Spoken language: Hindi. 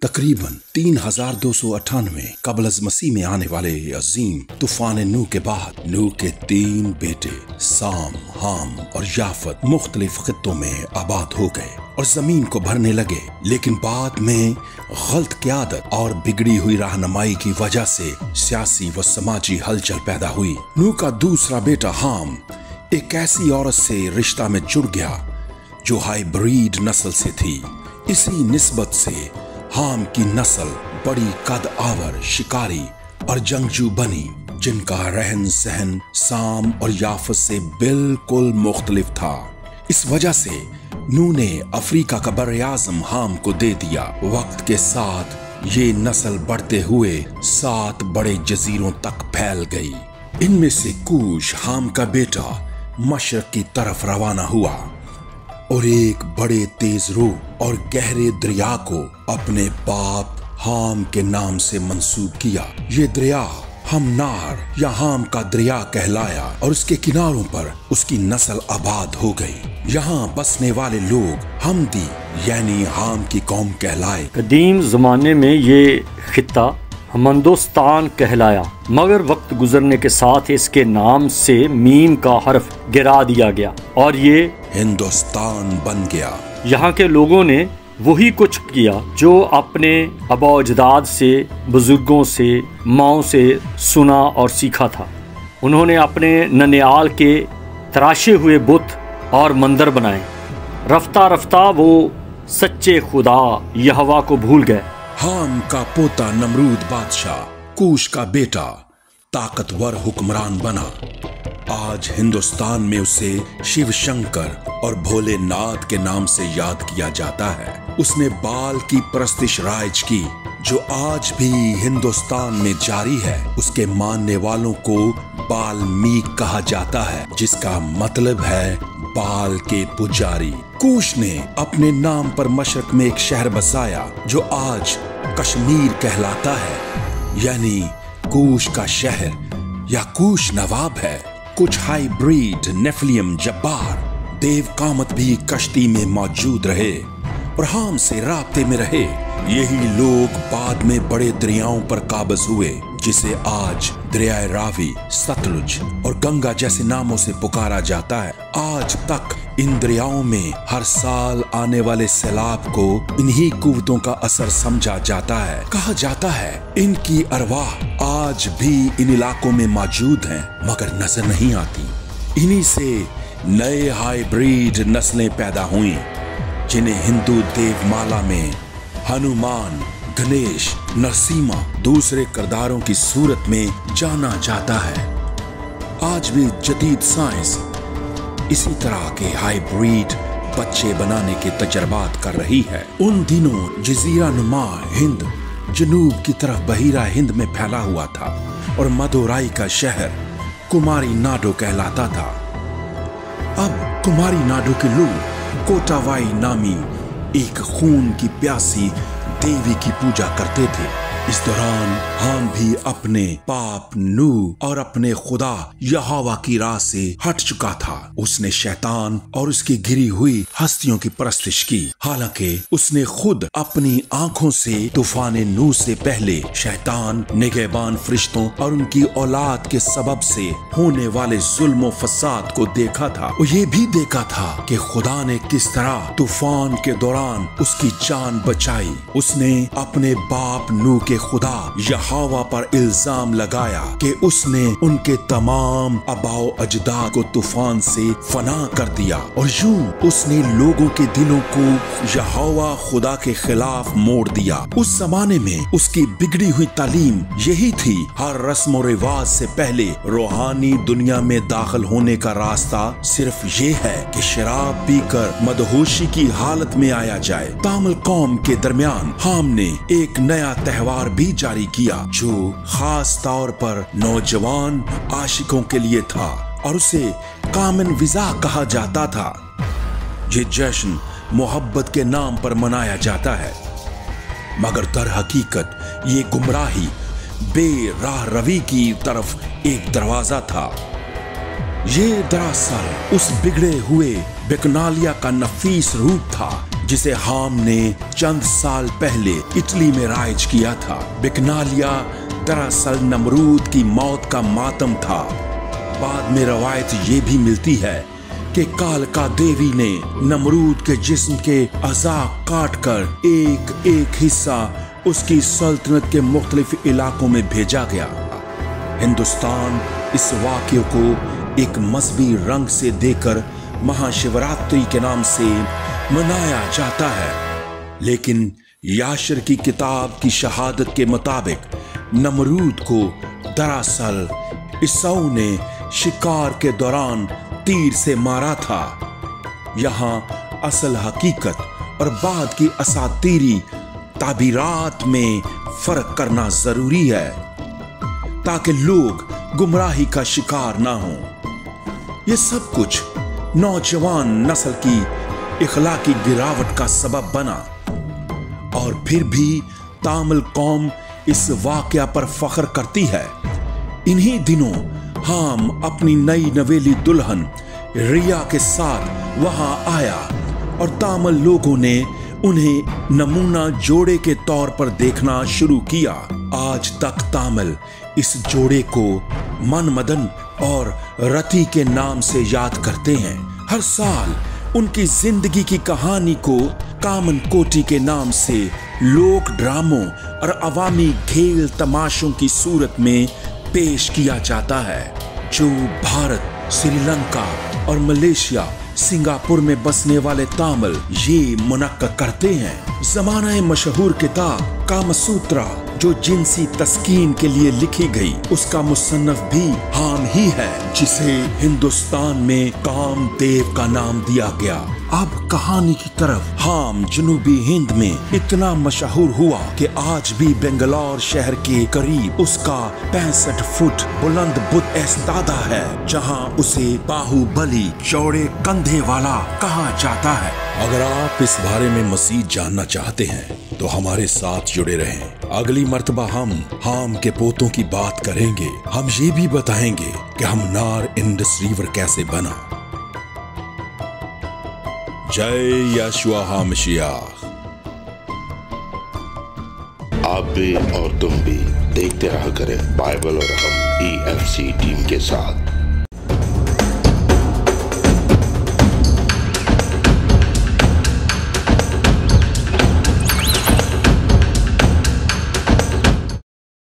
तकरीबन 3298 कबल मसीह में आने वाले अजीम तूफान नूह के बाद नूह के 3 बेटे साम, हाम और याफत मुख्तलिफ खित्तों में आबाद हो गए और जमीन को भरने लगे। लेकिन बाद में गलत क़यादत और बिगड़ी हुई रहनुमाई की वजह से सियासी व समाजी हलचल पैदा हुई। नूह का दूसरा बेटा हाम एक ऐसी औरत से रिश्ता में जुड़ गया जो हाइब्रिड नस्ल से थी। इसी निस्बत से हाम की नस्ल बड़ी कद आवर, शिकारी और जंगजू बनी, जिनका रहन सहन साम और याफत से बिल्कुल मुख्तलिफ था। इस वजह से नूह ने अफ्रीका का बर्र-ए-आज़म हाम को दे दिया। वक्त के साथ ये नस्ल बढ़ते हुए 7 बड़े जजीरों तक फैल गई। इनमें से कूश हाम का बेटा मशरक की तरफ रवाना हुआ और एक बड़े तेज रूह और गहरे दरिया को अपने बाप हाम के नाम से मंसूब किया। ये दरिया हमनार या हाम का दरिया कहलाया और उसके किनारों पर उसकी नस्ल आबाद हो गई। यहाँ बसने वाले लोग हमदी यानी हाम की कौम कहलाए। कदीम जमाने में ये खित्ता हमदोस्तान कहलाया, मगर वक्त गुजरने के साथ इसके नाम से मीम का हर्फ गिरा दिया गया और ये हिंदुस्तान बन गया। यहाँ के लोगों ने वही कुछ किया जो अपने आबा-ओ-अजदाद से, बुजुर्गों से, माओं से सुना और सीखा था। उन्होंने अपने ननियाल के तराशे हुए बुत और मंदिर बनाए। रफ्ता रफ्ता वो सच्चे खुदा यहोवा को भूल गए। हाम का पोता नमरूद बादशाह कूश का बेटा ताकतवर हुक्मरान बना। आज हिंदुस्तान में उसे शिव शंकर और भोलेनाथ के नाम से याद किया जाता है। उसने बाल की परस्तिश राइज की जो आज भी हिंदुस्तान में जारी है। उसके मानने वालों को बाल्मीक कहा जाता है, जिसका मतलब है बाल के पुजारी। कूश ने अपने नाम पर मशरक में एक शहर बसाया जो आज कश्मीर कहलाता है, यानी कूश का शहर या कूश नवाब है। कुछ हाइब्रिड नेफिलियम जब्बार देव कामत भी कश्ती में मौजूद रहे और हाम से राब्ते में रहे। यही लोग बाद में बड़े दरियाओं पर काबज हुए, जिसे आज दरियाए रावी, सतलुज और गंगा जैसे नामों से पुकारा जाता है। आज तक इन दरियाओं में हर साल आने वाले सैलाब को इन्हीं कुव्वतों का असर समझा जाता है। कहा जाता है इनकी अरवाह आज भी इन इलाकों में मौजूद हैं, मगर नजर नहीं आती। इन्हीं से नए हाइब्रिड नस्लें पैदा हुई, जिन्हें हिंदू देवमाला में हनुमान, गणेश, नरसिम्हा दूसरे किरदारों की सूरत में जाना जाता है। आज भी जदीद साइंस इसी तरह के हाइब्रिड बच्चे बनाने के तजर्बात कर रही है। उन दिनों जजीरा नुमा हिंद जनूब की तरफ बहिरा हिंद में फैला हुआ था और मदुराई का शहर कुमारी नाडो कहलाता था। अब कुमारी नाडो के लोग कोटावाई नामी एक खून की प्यासी देवी की पूजा करते थे। इस दौरान हाम भी अपने पाप नूह और अपने खुदा यहोवा की राह से हट चुका था। उसने शैतान और उसकी गिरी हुई हस्तियों की परस्तिश की। हालांकि उसने खुद अपनी आंखों से तूफान नूह से पहले शैतान, निगहबान फरिश्तों और उनकी औलाद के सबब से होने वाले जुल्म और फसाद को देखा था। और ये भी देखा था कि खुदा ने किस तरह तूफान के दौरान उसकी जान बचाई। उसने अपने बाप नूह के खुदा यहोवा पर इल्जाम लगाया कि उसने उनके तमाम आबाओ अजदाद को तूफान से फना कर दिया और यूं उसने लोगों के दिलों को यहोवा खुदा के खिलाफ मोड़ दिया। उस जमाने में उसकी बिगड़ी हुई तालीम यही थी, हर रस्म और रिवाज से पहले रूहानी दुनिया में दाखिल होने का रास्ता सिर्फ ये है कि शराब पीकर मदहोशी की हालत में आया जाए। तामिल कौम के दरमियान हाम ने एक नया त्योहार भी जारी किया जो खास तौर पर नौजवान आशिकों के लिए था और उसे कामन विजा कहा जाता था। ये जश्न मोहब्बत के नाम पर मनाया जाता है, मगर दर हकीकत ये गुमराही, बेराह रवी की तरफ एक दरवाजा था। ये दरअसल उस बिगड़े हुए बेकनालिया का नफीस रूप था जिसे हाम ने चंद साल पहले इटली में राइज किया था। बिकनालिया दरअसल नमरूद की मौत का मातम था। बाद में रवायत ये भी मिलती है कि कालका देवी ने नमरूद के जिस्म के अज़ा काट कर एक एक हिस्सा उसकी सल्तनत के मुख्तलिफ इलाकों में भेजा गया। हिंदुस्तान इस वाक़ये को एक मजहबी रंग से देकर महाशिवरात्रि के नाम से मनाया जाता है, लेकिन याशर की किताब की शहादत के मुताबिक नमरूद को दरअसल ईसाऊ ने शिकार के दौरान तीर से मारा था। यहाँ असल हकीकत और बाद की असातीरी ताबीरात में फर्क करना जरूरी है ताकि लोग गुमराही का शिकार ना हो। ये सब कुछ नौजवान नस्ल की इखलाकी गिरावट का सबब बना और फिर भी तामिल कौम इस वाकया पर फख्र करती है। इन्हीं दिनों हाम अपनी नई नवेली दुल्हन रिया के साथ वहां आया और तामिल लोगों ने उन्हें नमूना जोड़े के तौर पर देखना शुरू किया। आज तक तामिल इस जोड़े को मनमदन और रति के नाम से याद करते हैं। हर साल उनकी जिंदगी की कहानी को कामन कोटी के नाम से लोक ड्रामों और अवामी खेल तमाशों की सूरत में पेश किया जाता है, जो भारत, श्रीलंका और मलेशिया, सिंगापुर में बसने वाले तामिल ये मुनक्कद करते हैं। ज़माना मशहूर किताब कामसूत्रा जो जिनसी तस्कीन के लिए लिखी गई, उसका मुसन्नफ भी हाम ही है, जिसे हिंदुस्तान में कामदेव का नाम दिया गया। अब कहानी की तरफ। हाम जनूबी हिंद में इतना मशहूर हुआ कि आज भी बेंगलौर शहर के करीब उसका 65 फुट बुलंद बुत ऐस्तादा है, जहां उसे बाहुबली चौड़े कंधे वाला कहा जाता है। अगर आप इस बारे में मज़ीद जानना चाहते हैं तो हमारे साथ जुड़े रहें। अगली मर्तबा हम हाम के पोतों की बात करेंगे। हम ये भी बताएंगे कि हमनार इंडस रिवर कैसे बना। जय यशुआ हामशियाह। आप भी और तुम भी देखते रहा करें बाइबल और हम EFC टीम के साथ।